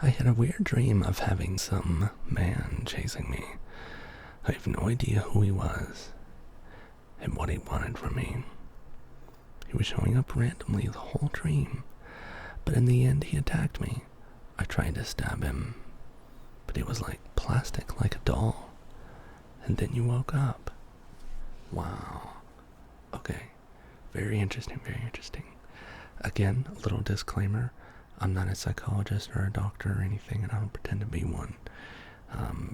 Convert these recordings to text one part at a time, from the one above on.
I had a weird dream of having some man chasing me. I have no idea who he was and what he wanted from me. He was showing up randomly the whole dream, but in the end he attacked me. I tried to stab him, but he was like plastic, like a doll. And then you woke up. Wow. Okay. Very interesting, very interesting. Again, a little disclaimer. I'm not a psychologist or a doctor or anything, and I don't pretend to be one.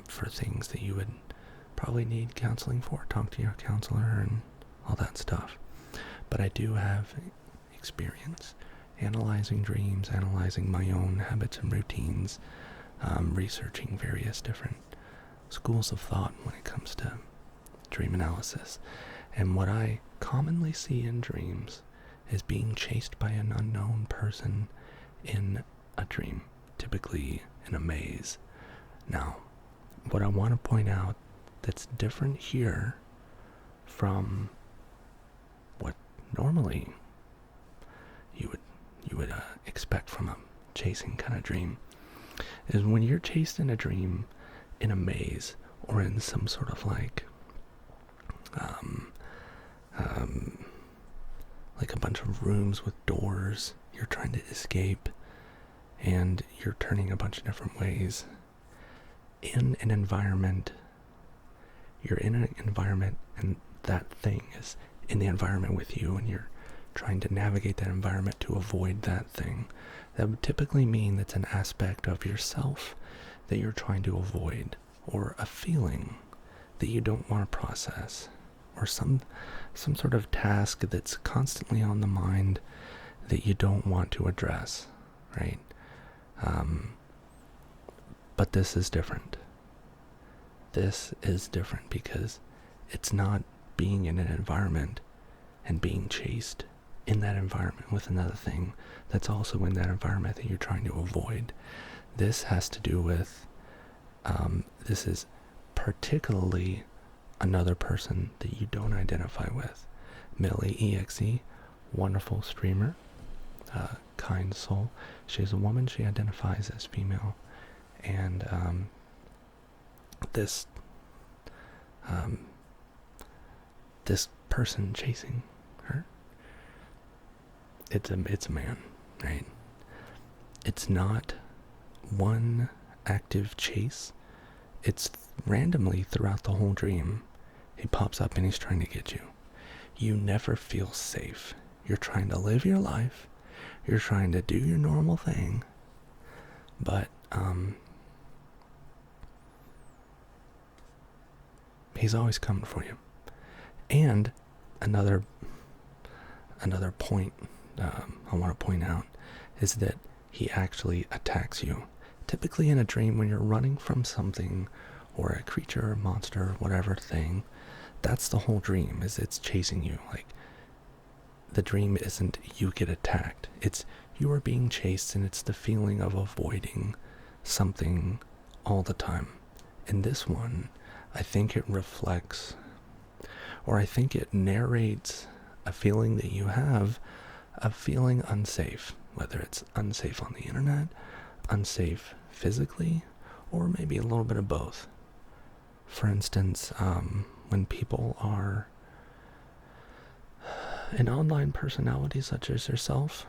For things that you would probably need counseling for, talk to your counselor and all that stuff. But I do have experience analyzing dreams, analyzing my own habits and routines, researching various different schools of thought when it comes to dream analysis. And what I commonly see in dreams is being chased by an unknown person in a dream, typically in a maze. Now, what I want to point out that's different here from what normally you would expect from a chasing kind of dream is when you're chased in a dream in a maze or in some sort of like a bunch of rooms with doors. You're trying to escape and you're turning a bunch of different ways in an environment. You're in an environment and that thing is in the environment with you, and you're trying to navigate that environment to avoid that thing. That would typically mean that's an aspect of yourself that you're trying to avoid, or a feeling that you don't want to process, or some sort of task that's constantly on the mind that you don't want to address, right? But this is different. This is different because it's not being in an environment and being chased in that environment with another thing that's also in that environment that you're trying to avoid. This has to do with, this is particularly another person that you don't identify with. Millie EXE, wonderful streamer, kind soul. She's a woman, she identifies as female, and this person chasing her, it's a man, right? It's not one active chase. It's randomly throughout the whole dream. He pops up and he's trying to get you. You never feel safe. You're trying to live your life. You're trying to do your normal thing. But, he's always coming for you. And another point I want to point out is that he actually attacks you. Typically in a dream, when you're running from something or a creature or monster or whatever thing, that's the whole dream, is it's chasing you. Like, the dream isn't you get attacked. It's you are being chased, and it's the feeling of avoiding something all the time. In this one, I think it reflects, or I think it narrates a feeling that you have of feeling unsafe, whether it's unsafe on the internet, unsafe physically, or maybe a little bit of both. For instance, when people are an online personality such as yourself,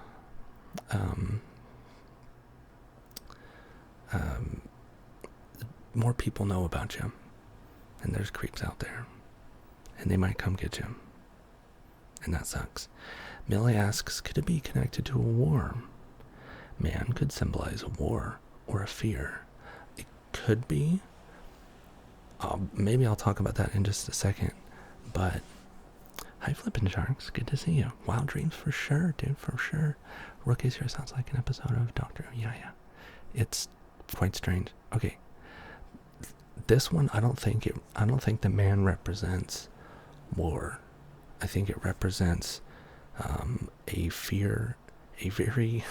more people know about you, and there's creeps out there, and they might come get you, and that sucks. Millie asks, could it be connected to a war? Man could symbolize a war or a fear. It could be. Maybe I'll talk about that in just a second. But hi, Flippin' Sharks. Good to see you. Wild dreams for sure, dude. For sure. Rookies here sounds like an episode of Doctor. Yeah. It's quite strange. Okay. This one, I don't think the man represents war. I think it represents a fear, a very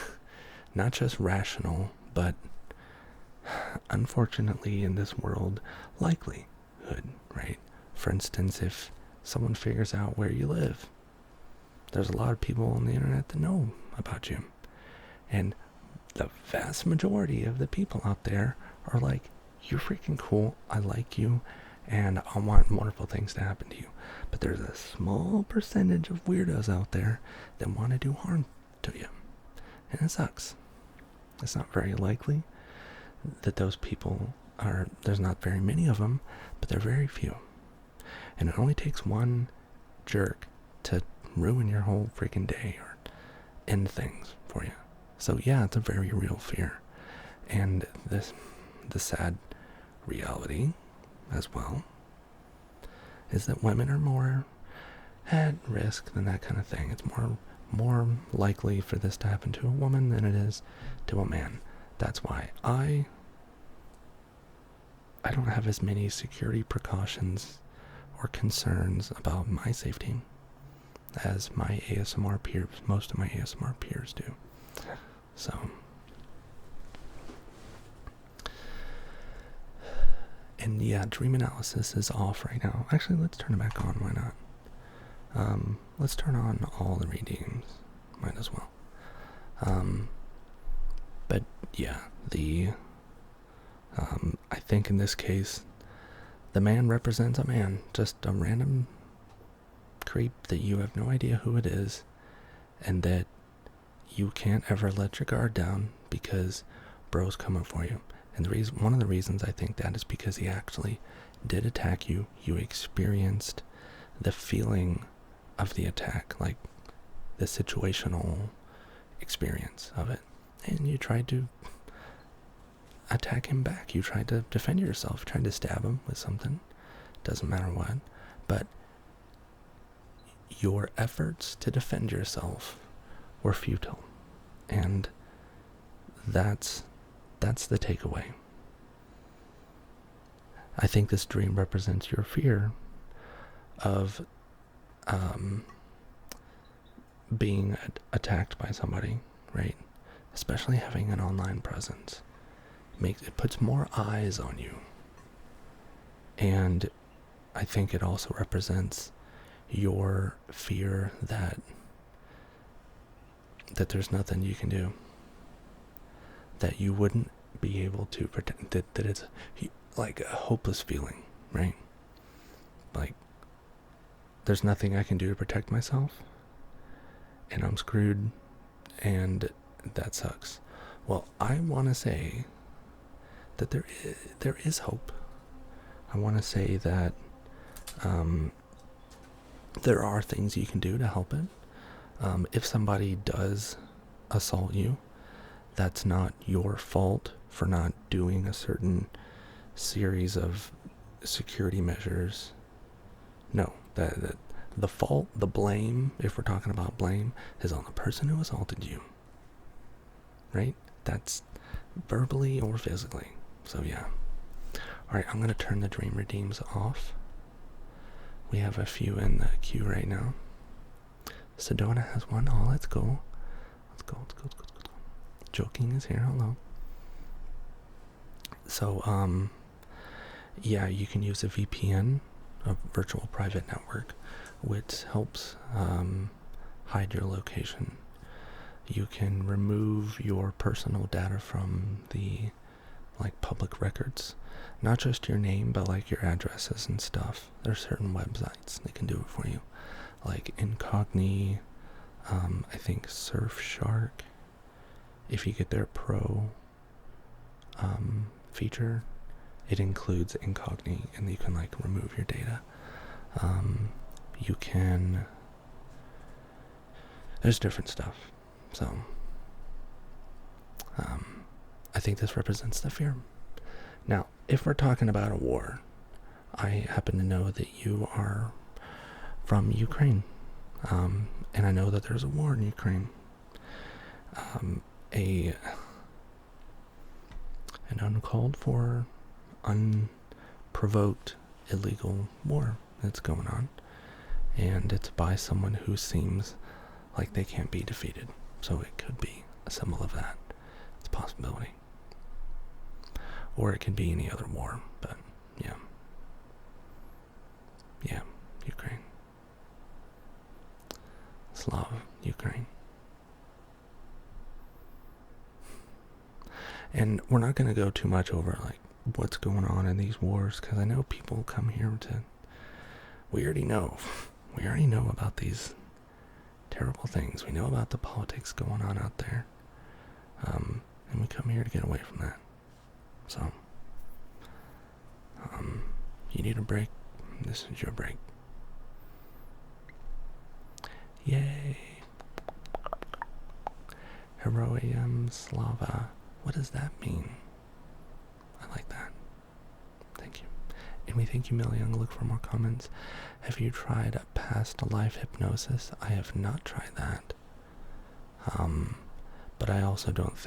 not just rational, but unfortunately in this world, likelihood, right? For instance, if someone figures out where you live, there's a lot of people on the internet that know about you. And the vast majority of the people out there are like, you're freaking cool, I like you, and I want wonderful things to happen to you. But there's a small percentage of weirdos out there that want to do harm to you. And it sucks. It's not very likely that those people are, there's not very many of them, but they're very few. And it only takes one jerk to ruin your whole freaking day or end things for you. So yeah, it's a very real fear. And the sad reality as well is that women are more at risk than that kind of thing. It's more likely for this to happen to a woman than it is to a man. That's why I don't have as many security precautions or concerns about my safety as my ASMR peers, most of my ASMR peers do. So, and yeah, dream analysis is off right now. Actually, let's turn it back on. Why not? Let's turn on all the redeems. Might as well. But yeah, I think in this case, the man represents a man, just a random creep that you have no idea who it is, and that you can't ever let your guard down because bro's coming for you. And one of the reasons I think that is because he actually did attack you. You experienced the feeling of the attack, like the situational experience of it, and you tried to attack him back. You tried to defend yourself, tried to stab him with something, doesn't matter what, but your efforts to defend yourself were futile, and that's the takeaway. I think this dream represents your fear of being attacked by somebody, right? Especially having an online presence. It puts more eyes on you. And I think it also represents your fear that there's nothing you can do. That you wouldn't be able to pretend that it's like a hopeless feeling, right? Like, there's nothing I can do to protect myself, and I'm screwed, and that sucks. Well, I want to say that there is hope. I want to say that there are things you can do to help it. If somebody does assault you, that's not your fault for not doing a certain series of security measures. No, the fault, the blame, if we're talking about blame, is on the person who assaulted you. Right? That's verbally or physically. So yeah. Alright, I'm going to turn the dream redeems off. We have a few in the queue right now. Sedona has one. Oh, let's go. Let's go. Joking is here. Hello. So, yeah, you can use a VPN, a virtual private network, which helps hide your location. You can remove your personal data from the public records, not just your name, but like your addresses and stuff. There's certain websites that can do it for you, like Incogni, I think Surfshark. If you get their Pro feature, it includes Incogni, and you can remove your data. You can. There's different stuff. So, I think this represents the fear. Now, if we're talking about a war, I happen to know that you are from Ukraine, and I know that there's a war in Ukraine. An uncalled for, unprovoked, illegal war that's going on, and it's by someone who seems like they can't be defeated. So it could be a symbol of that. It's a possibility. Or it can be any other war, but yeah. Yeah, Ukraine. Slav, Ukraine. And we're not going to go too much over like what's going on in these wars, because I know people come here to, we already know about these terrible things. We know about the politics going on out there. And we come here to get away from that. So, you need a break. This is your break. Yay. Heroium Slava. What does that mean? I like that. Thank you. And we thank you, Millie Young. Look for more comments. Have you tried past life hypnosis? I have not tried that. But I also don't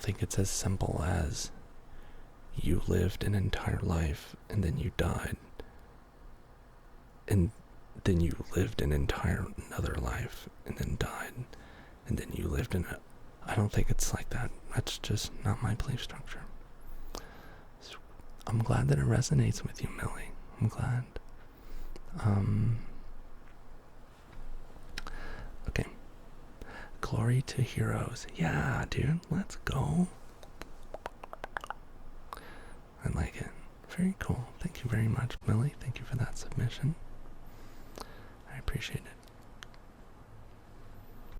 think it's as simple as you lived an entire life and then you died. And then you lived an entire another life and then died. And then you lived in it. I don't think it's like that. That's just not my belief structure. So I'm glad that it resonates with you, Millie. I'm glad. Okay. Glory to heroes. Yeah, dude. Let's go. I like it. Very cool. Thank you very much, Millie. Thank you for that submission. I appreciate it.